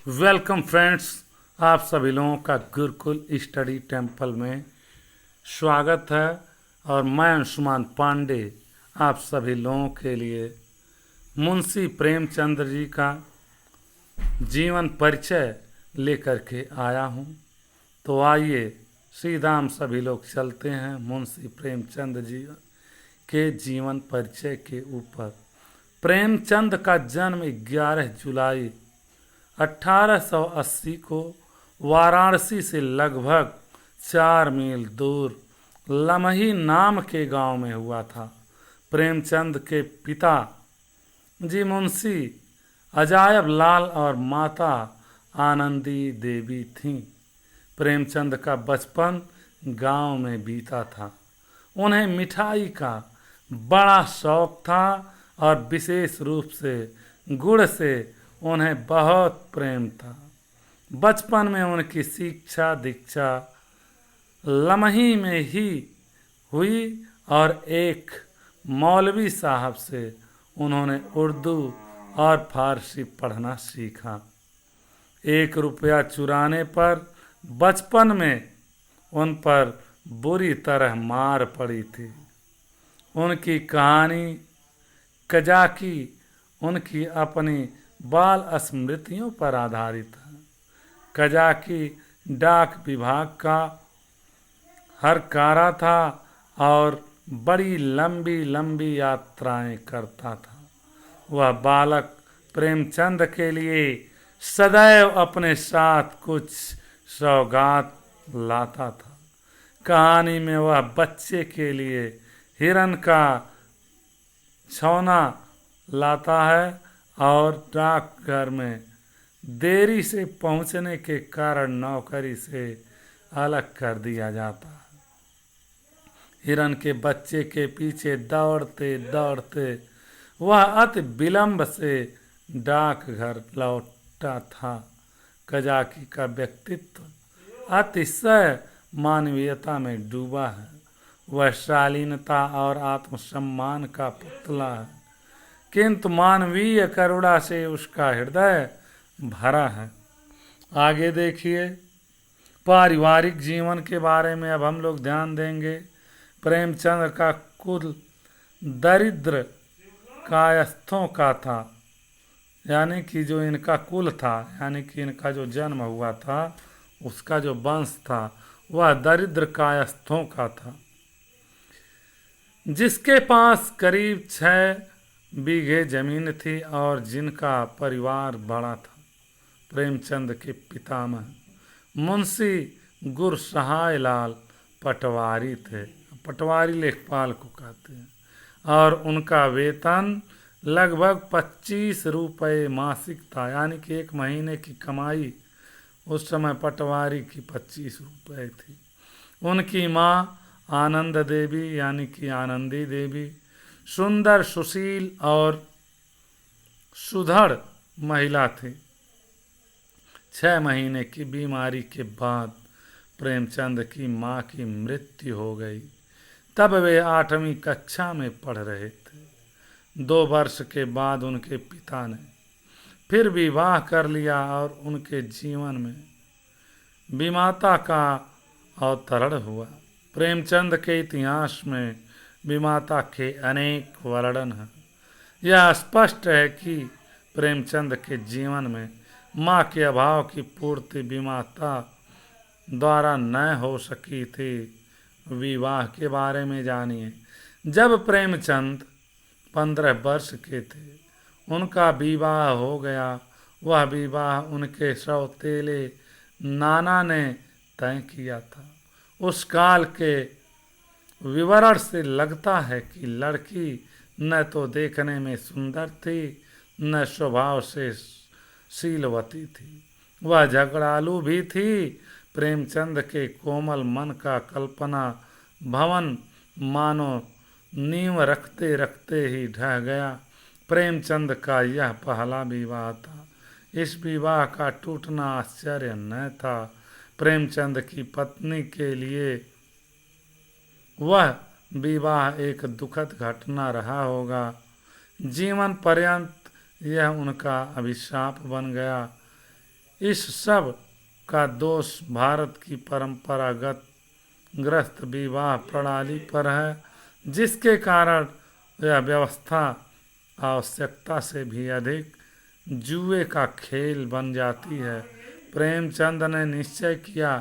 Welcome friends, आप सभी लोगों का गुरुकुल स्टडी टेम्पल में स्वागत है। और मैं अंशुमान पांडे आप सभी लोगों के लिए मुंशी प्रेमचंद जी का जीवन परिचय लेकर के आया हूँ। तो आइए सीधा हम सभी लोग चलते हैं मुंशी प्रेमचंद जी के जीवन परिचय के ऊपर। प्रेमचंद का जन्म 11 जुलाई 1880 को वाराणसी से लगभग 4 मील दूर लमही नाम के गांव में हुआ था। प्रेमचंद के पिता जी मुंशी अजायब लाल और माता आनंदी देवी थीं। प्रेमचंद का बचपन गांव में बीता था। उन्हें मिठाई का बड़ा शौक था और विशेष रूप से गुड़ से उन्हें बहुत प्रेम था। बचपन में उनकी शिक्षा दीक्षा लमही में ही हुई और एक मौलवी साहब से उन्होंने उर्दू और फारसी पढ़ना सीखा। 1 रुपया चुराने पर बचपन में उन पर बुरी तरह मार पड़ी थी। उनकी कहानी कजाकी उनकी अपनी बाल स्मृतियों पर आधारित है। कजाकी डाक विभाग का हरकारा था और बड़ी लंबी लंबी यात्राएं करता था। वह बालक प्रेमचंद के लिए सदैव अपने साथ कुछ सौगात लाता था। कहानी में वह बच्चे के लिए हिरन का छौना लाता है और डाकघर में देरी से पहुंचने के कारण नौकरी से अलग कर दिया जाता है। हिरन के बच्चे के पीछे दौड़ते दौड़ते वह अति विलंब से डाकघर लौटा था। कजाकी का व्यक्तित्व अतिशय मानवीयता में डूबा है। वह शालीनता और आत्मसम्मान का पुतला है, किंतु मानवीय करुणा से उसका हृदय भरा है। आगे देखिए, पारिवारिक जीवन के बारे में अब हम लोग ध्यान देंगे। प्रेमचंद का कुल दरिद्र कायस्थों का था, यानी कि जो इनका कुल था, यानी कि इनका जो जन्म हुआ था, उसका जो वंश था वह दरिद्र कायस्थों का था, जिसके पास करीब 6 बीघे जमीन थी और जिनका परिवार बड़ा था। प्रेमचंद के पितामह मुंशी गुरसहाय लाल पटवारी थे। पटवारी लेखपाल को कहते हैं। और उनका वेतन लगभग 25 रुपये मासिक था, यानी कि 1 महीने की कमाई उस समय पटवारी की 25 रुपये थी। उनकी माँ आनंद देवी यानी कि आनंदी देवी सुंदर, सुशील और सुधड़ महिला थी। 6 महीने की बीमारी के बाद प्रेमचंद की मां की मृत्यु हो गई। तब वे 8वीं कक्षा में पढ़ रहे थे। 2 वर्ष के बाद उनके पिता ने फिर विवाह कर लिया और उनके जीवन में विमाता का अवतरण हुआ। प्रेमचंद के इतिहास में विमाता के अनेक वर्णन हैं। यह स्पष्ट है कि प्रेमचंद के जीवन में माँ के अभाव की पूर्ति विमाता द्वारा न हो सकी थी। विवाह के बारे में जानिए। जब प्रेमचंद 15 वर्ष के थे, उनका विवाह हो गया। वह विवाह उनके सौतेले नाना ने तय किया था। उस काल के विवरण से लगता है कि लड़की न तो देखने में सुंदर थी, न स्वभाव से शीलवती थी। वह झगड़ालू भी थी। प्रेमचंद के कोमल मन का कल्पना भवन मानो नींव रखते रखते ही ढह गया। प्रेमचंद का यह पहला विवाह था। इस विवाह का टूटना आश्चर्य न था। प्रेमचंद की पत्नी के लिए वह विवाह एक दुखद घटना रहा होगा। जीवन पर्यंत यह उनका अभिशाप बन गया। इस सब का दोष भारत की परंपरागत ग्रस्त विवाह प्रणाली पर है, जिसके कारण यह व्यवस्था आवश्यकता से भी अधिक जुए का खेल बन जाती है। प्रेमचंद ने निश्चय किया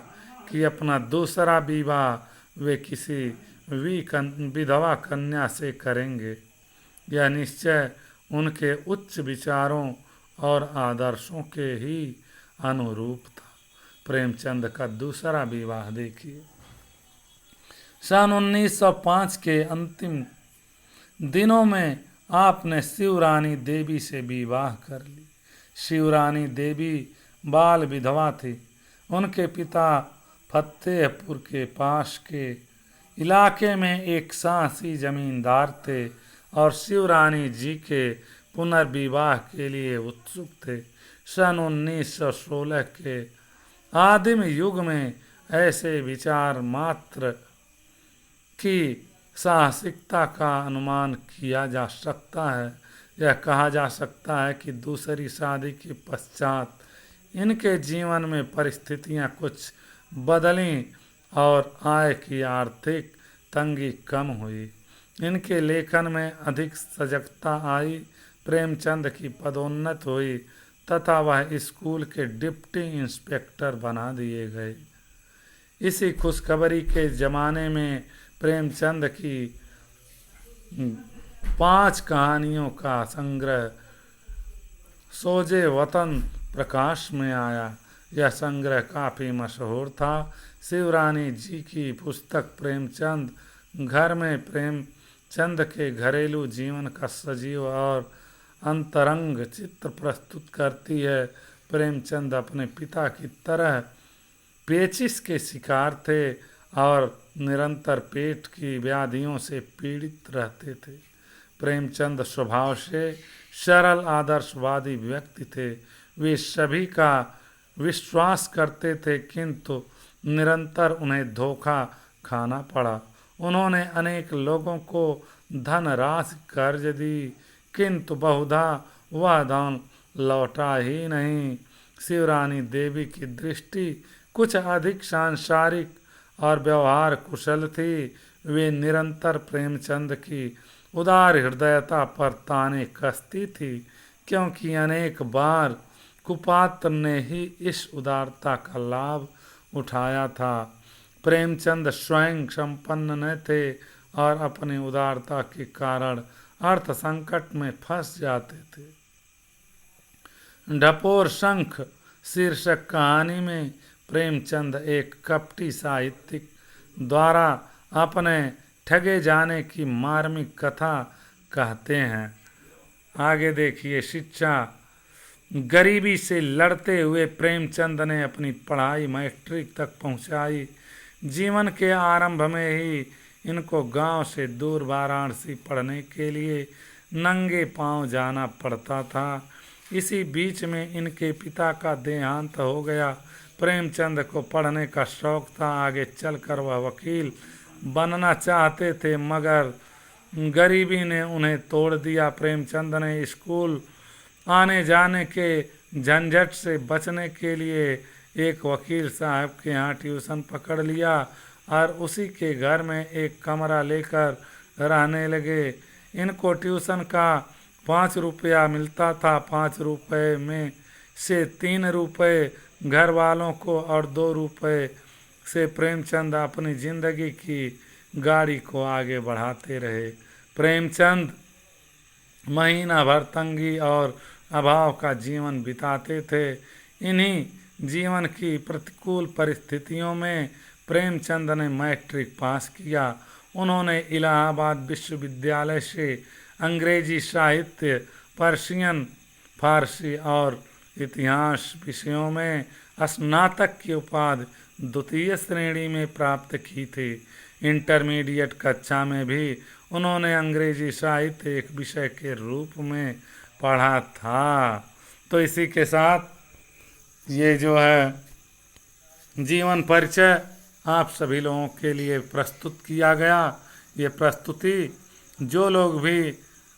कि अपना दूसरा विवाह वे किसी विधवा कन्या से करेंगे। यह निश्चय उनके उच्च विचारों और आदर्शों के ही अनुरूप था। प्रेमचंद का दूसरा विवाह देखिए। सन 1905 के अंतिम दिनों में आपने शिवरानी देवी से विवाह कर ली। शिवरानी देवी बाल विधवा थी। उनके पिता फतेहपुर के पास के इलाके में एक साहसी जमींदार थे और शिवरानी जी के पुनर्विवाह के लिए उत्सुक थे। सन 1916 के आदिम युग में ऐसे विचार मात्र की साहसिकता का अनुमान किया जा सकता है। यह कहा जा सकता है कि दूसरी शादी के पश्चात इनके जीवन में परिस्थितियां कुछ बदलीं और आय की आर्थिक तंगी कम हुई। इनके लेखन में अधिक सजगता आई। प्रेमचंद की पदोन्नत हुई तथा वह स्कूल के डिप्टी इंस्पेक्टर बना दिए गए। इसी खुशखबरी के ज़माने में प्रेमचंद की 5 कहानियों का संग्रह सोजे वतन प्रकाश में आया। यह संग्रह काफ़ी मशहूर था। शिवरानी जी की पुस्तक प्रेमचंद घर में प्रेमचंद के घरेलू जीवन का सजीव और अंतरंग चित्र प्रस्तुत करती है। प्रेमचंद अपने पिता की तरह पेचिश के शिकार थे और निरंतर पेट की व्याधियों से पीड़ित रहते थे। प्रेमचंद स्वभाव से सरल आदर्शवादी व्यक्ति थे। वे सभी का विश्वास करते थे, किंतु निरंतर उन्हें धोखा खाना पड़ा। उन्होंने अनेक लोगों को धनराशि कर्ज दी, किंतु बहुधा वह धन लौटा ही नहीं। शिवरानी देवी की दृष्टि कुछ अधिक सांसारिक और व्यवहार कुशल थी। वे निरंतर प्रेमचंद की उदार हृदयता पर ताने कसती थी, क्योंकि अनेक बार कुपात्र ने ही इस उदारता का लाभ उठाया था। प्रेमचंद स्वयं संपन्न न थे और अपनी उदारता के कारण अर्थ संकट में फंस जाते थे। ढपोर शंख शीर्षक कहानी में प्रेमचंद एक कपटी साहित्यिक द्वारा अपने ठगे जाने की मार्मिक कथा कहते हैं। आगे देखिए। शिक्षा। गरीबी से लड़ते हुए प्रेमचंद ने अपनी पढ़ाई मैट्रिक तक पहुंचाई। जीवन के आरंभ में ही इनको गांव से दूर वाराणसी पढ़ने के लिए नंगे पांव जाना पड़ता था। इसी बीच में इनके पिता का देहांत हो गया। प्रेमचंद को पढ़ने का शौक था। आगे चलकर वह वकील बनना चाहते थे, मगर गरीबी ने उन्हें तोड़ दिया। प्रेमचंद ने स्कूल आने जाने के झंझट से बचने के लिए एक वकील साहब के यहाँ ट्यूशन पकड़ लिया और उसी के घर में एक कमरा लेकर रहने लगे। इनको ट्यूशन का 5 रुपया मिलता था। 5 रुपये में से 3 रुपये घर वालों को और 2 रुपये से प्रेमचंद अपनी जिंदगी की गाड़ी को आगे बढ़ाते रहे। प्रेमचंद महीना भर तंगी और अभाव का जीवन बिताते थे। इन्हीं जीवन की प्रतिकूल परिस्थितियों में प्रेमचंद ने मैट्रिक पास किया। उन्होंने इलाहाबाद विश्वविद्यालय से अंग्रेजी साहित्य, पर्शियन, फारसी और इतिहास विषयों में स्नातक की उपाधि 2य श्रेणी में प्राप्त की थी। इंटरमीडिएट कक्षा में भी उन्होंने अंग्रेजी साहित्य एक विषय के रूप में पढ़ा था। तो इसी के साथ ये जो है जीवन परिचय आप सभी लोगों के लिए प्रस्तुत किया गया। ये प्रस्तुति जो लोग भी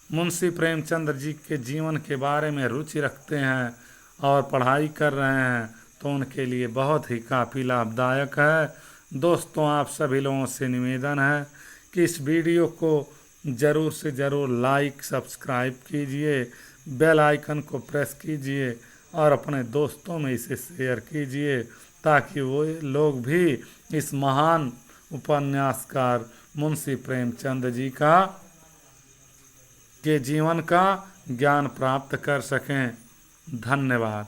मुंशी प्रेमचंद जी के जीवन के बारे में रुचि रखते हैं और पढ़ाई कर रहे हैं तो उनके लिए बहुत ही काफ़ी लाभदायक है। दोस्तों, आप सभी लोगों से निवेदन है कि इस वीडियो को ज़रूर से ज़रूर लाइक सब्सक्राइब कीजिए, बेल आइकन को प्रेस कीजिए और अपने दोस्तों में इसे शेयर कीजिए ताकि वो लोग भी इस महान उपन्यासकार मुंशी प्रेमचंद जी के जीवन का ज्ञान प्राप्त कर सकें। धन्यवाद।